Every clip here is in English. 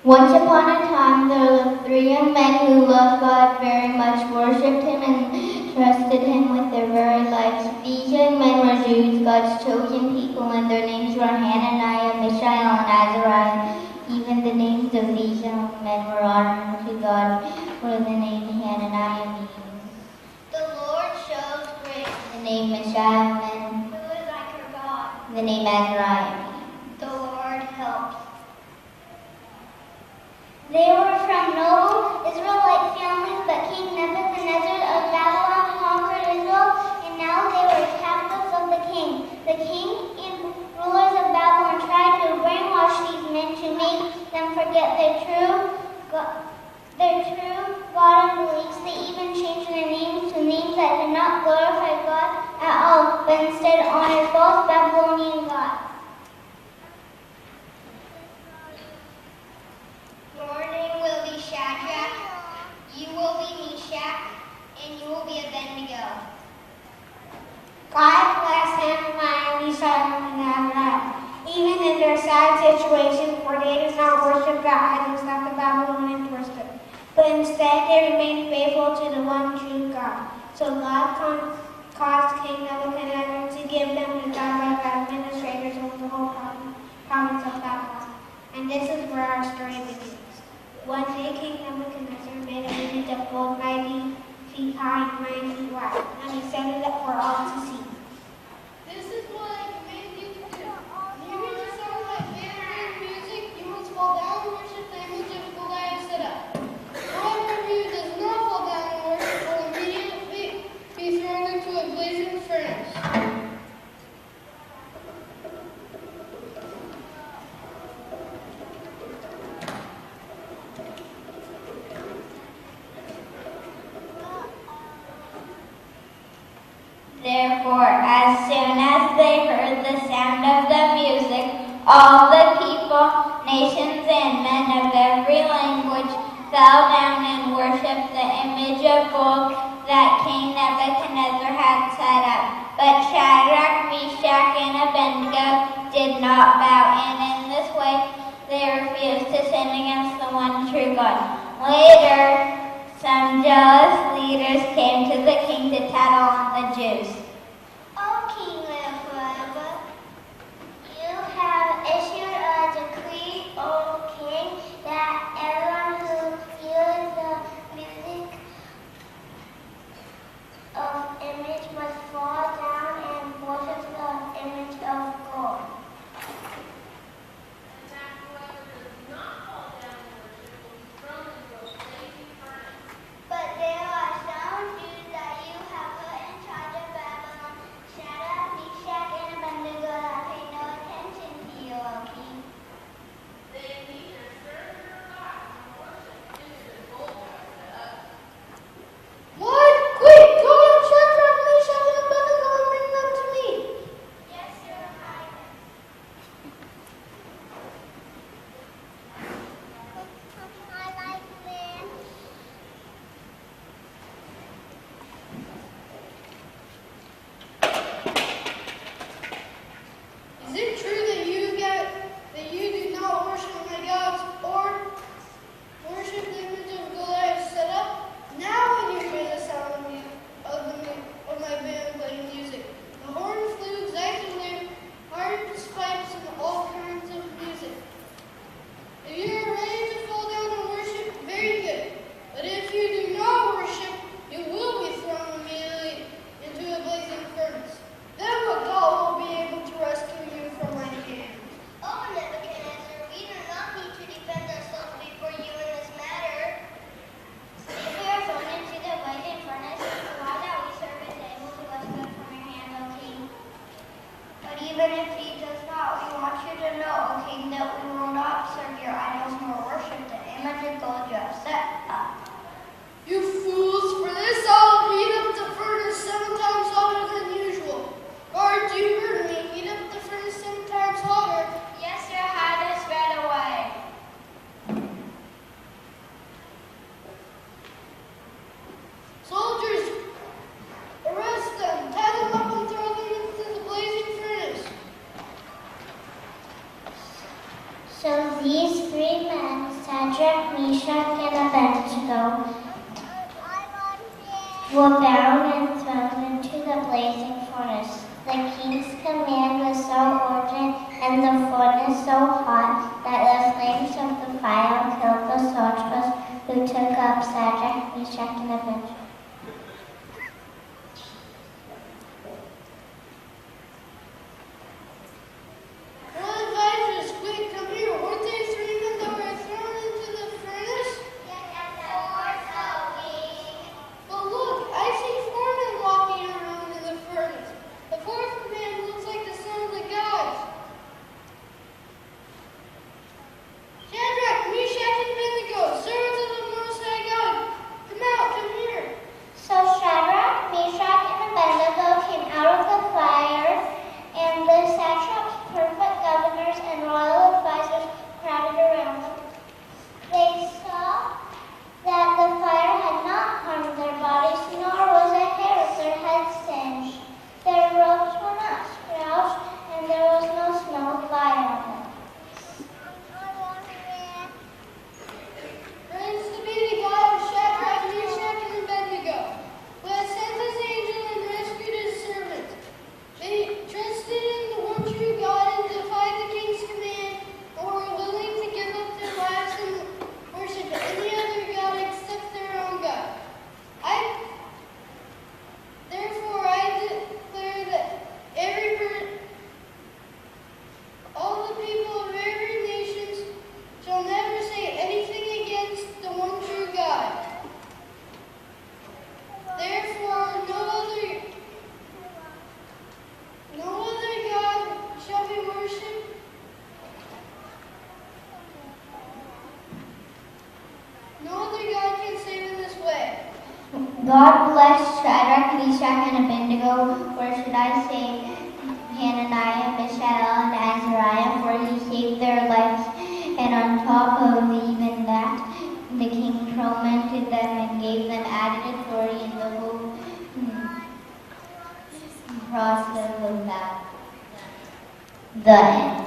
Once upon a time, there lived three young men who loved God very much, worshipped Him, and trusted Him with their very lives. These young men were Jews, God's chosen people, and their names were Hananiah, Mishael, and Azariah. Even the names of these young men were honored to God, for the name Hananiah means the Lord shows grace. The name Mishael meant Who is like our God? The name Azariah means the Lord helps. They were from noble Israelite families, but King Nebuchadnezzar of Babylon conquered Israel, and now they were captives of the king. The king and rulers of Babylon tried to brainwash these men to make them forget their true God and beliefs. They even changed their names to names that did not glorify God at all, but instead honored false Babylonian gods. Your name will be Shadrach, you will be Meshach, and you will be Abednego. God blessed Hananiah, Mishael, and Azariah. Even in their sad situation, for they did not worship the idols that the Babylonians worshipped, but instead they remained faithful to the one true God. So God caused King Nebuchadnezzar to give them the job of administrators over the whole province of Babylon. And this is where our story begins. One day King Nebuchadnezzar made an image of gold 90 feet high and 9 feet wide, and he set it up for all to see. This is what I command you to do. When you hear the sound of my band and music, you must fall down and worship the image of gold I have set up. Whoever of you does not fall down and worship will immediately be thrown into a blazing furnace. Therefore, as soon as they heard the sound of the music, all the people, nations, and men of every language fell down and worshipped the image of gold that King Nebuchadnezzar had set up. But Shadrach, Meshach, and Abednego did not bow, and in this way they refused to sin against the one true God. Later, some jealous leaders came to the king to tattle on the Jews. O King Nebuchadnezzar, you have issued a decree, O King, that everyone who hears the music of image must fall down and worship the image of gold. But there are some Jews that you have put in charge of Babylon, Shadrach, Meshach, and Abednego, that pay no attention to you, O King. They neither serve your God nor worship image of gold I set up. What? Quick, go and Shadrach, Meshach, and Abednego and bring them to me. Yes, Your Highness. I like this. Is it true that you do not worship my gods or worship the image of gold I have set up? Now when you hear the sound of my band playing music, the horn, flute, xylophone, harps, pipes, and all kinds of music. If you are ready to fall down and worship, very good. But if you do not worship, you will be thrown immediately into a blazing furnace. Then what God will be able to rescue you from my hand. Oh, Nebuchadnezzar, we do not need to defend ourselves before you in this matter. If we are thrown into the blazing furnace, the God that we serve is able to rescue us from your hand, O King. But even if he does not, we want you to know, O King, that we will not serve your idols nor worship the image of gold you have set up. You fools, for this I will heat up the furnace 7 times hotter than usual. Guards, you heard me. Heat up the furnace 7 times hotter. Yes, Your Highness, right away. Soldiers, arrest them. Tie them up and throw them into the blazing furnace. were bound and thrown into the blazing furnace. The king's command was so urgent and the furnace so hot that the flames of the fire killed the soldiers who took up Shadrach, Meshach, and Abednego. Well, advisors, quick, come here. Weren't there 3 men that were thrown into the furnace? But look, I see 4 men walking around in the furnace. The 4th man looks like the son of the gods. Shadrach, Meshach, and Abednego, servants of the Most High God. Come out, come here. So Shadrach, Meshach, and Abednego came out of the fire, and the satraps, perfect governors, and royal advisors crowded around them. They saw that the fire had not harmed their bodies, nor was a hair of their heads singed. Their robes were not scorched, and there was no smell of fire on them. Praise to be the God of Shadrach, Meshach, and Abednego, who has sent his angel and rescued his servant. They trusted in the one true God and defied the king's command, and were willing to give up their lives and worship any other God except their own God. Therefore I declare that all the people of every nation shall never say anything against the one true God. Therefore, no other God shall be worshipped. No other God can save in this way. God bless Shadrach, Meshach, and Abednego, or should I say Hananiah, Mishael, and Azariah, for he saved their lives. And on top of even that, the king promoted them and gave them added authority in the whole process of that. The end.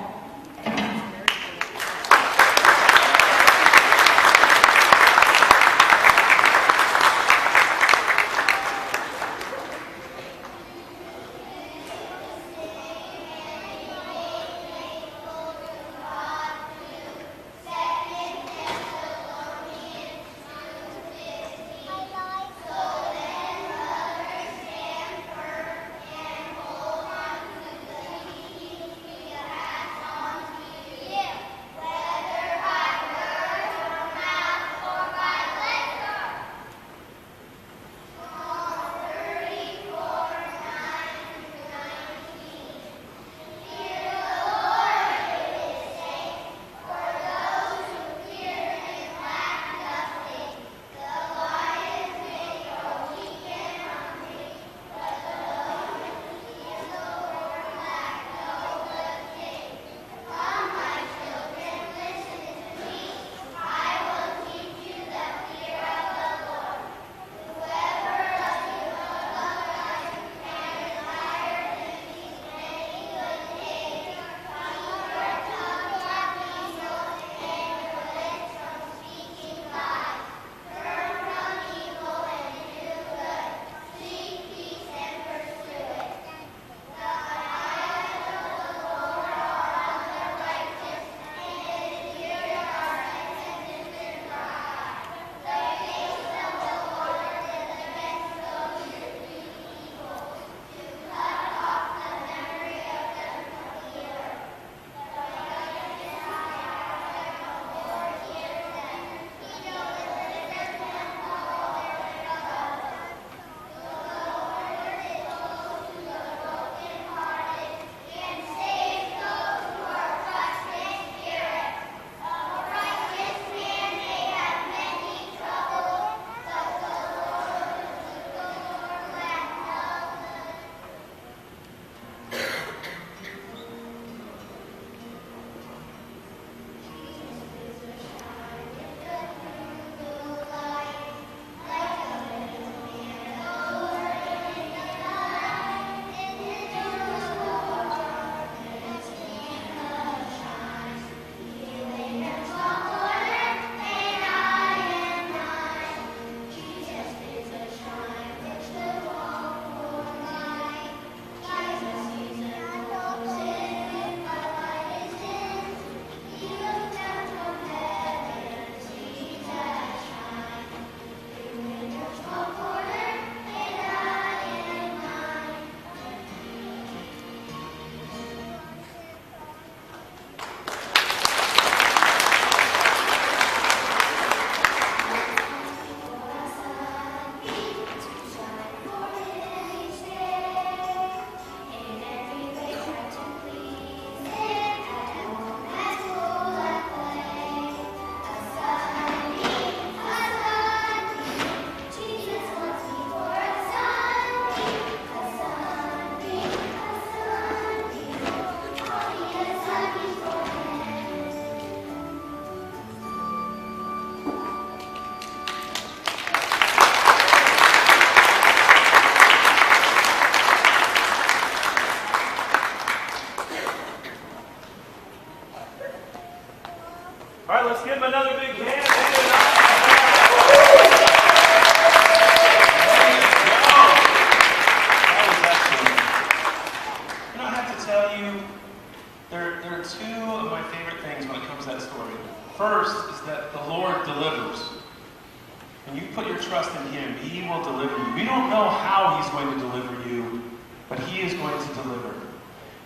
trust in him, he will deliver you. We don't know how he's going to deliver you, but he is going to deliver.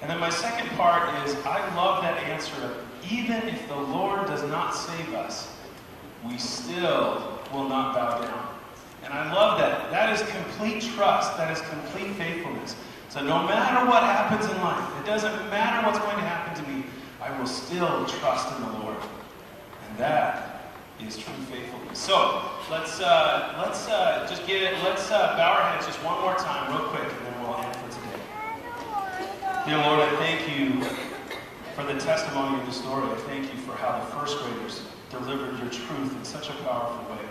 And then my second part is, I love that answer of, even if the Lord does not save us, we still will not bow down. And I love that. That is complete trust. That is complete faithfulness. So no matter what happens in life, it doesn't matter what's going to happen to me, I will still trust in the Lord. And that is true faithfulness. So let's just get it. Let's bow our heads just one more time, real quick, and then we'll end for today. Dear Lord, I thank you for the testimony of the story. I thank you for how the first graders delivered your truth in such a powerful way.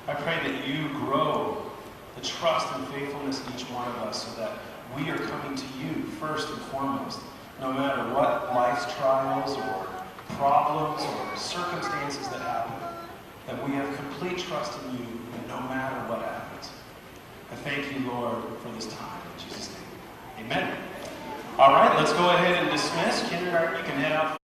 I pray that you grow the trust and faithfulness in each one of us so that we are coming to you first and foremost, no matter what life's trials or problems or circumstances that happen, that we have complete trust in you no matter what happens. I thank you, Lord, for this time. In Jesus' name, amen. All right, let's go ahead and dismiss. Kindergarten, you can head out.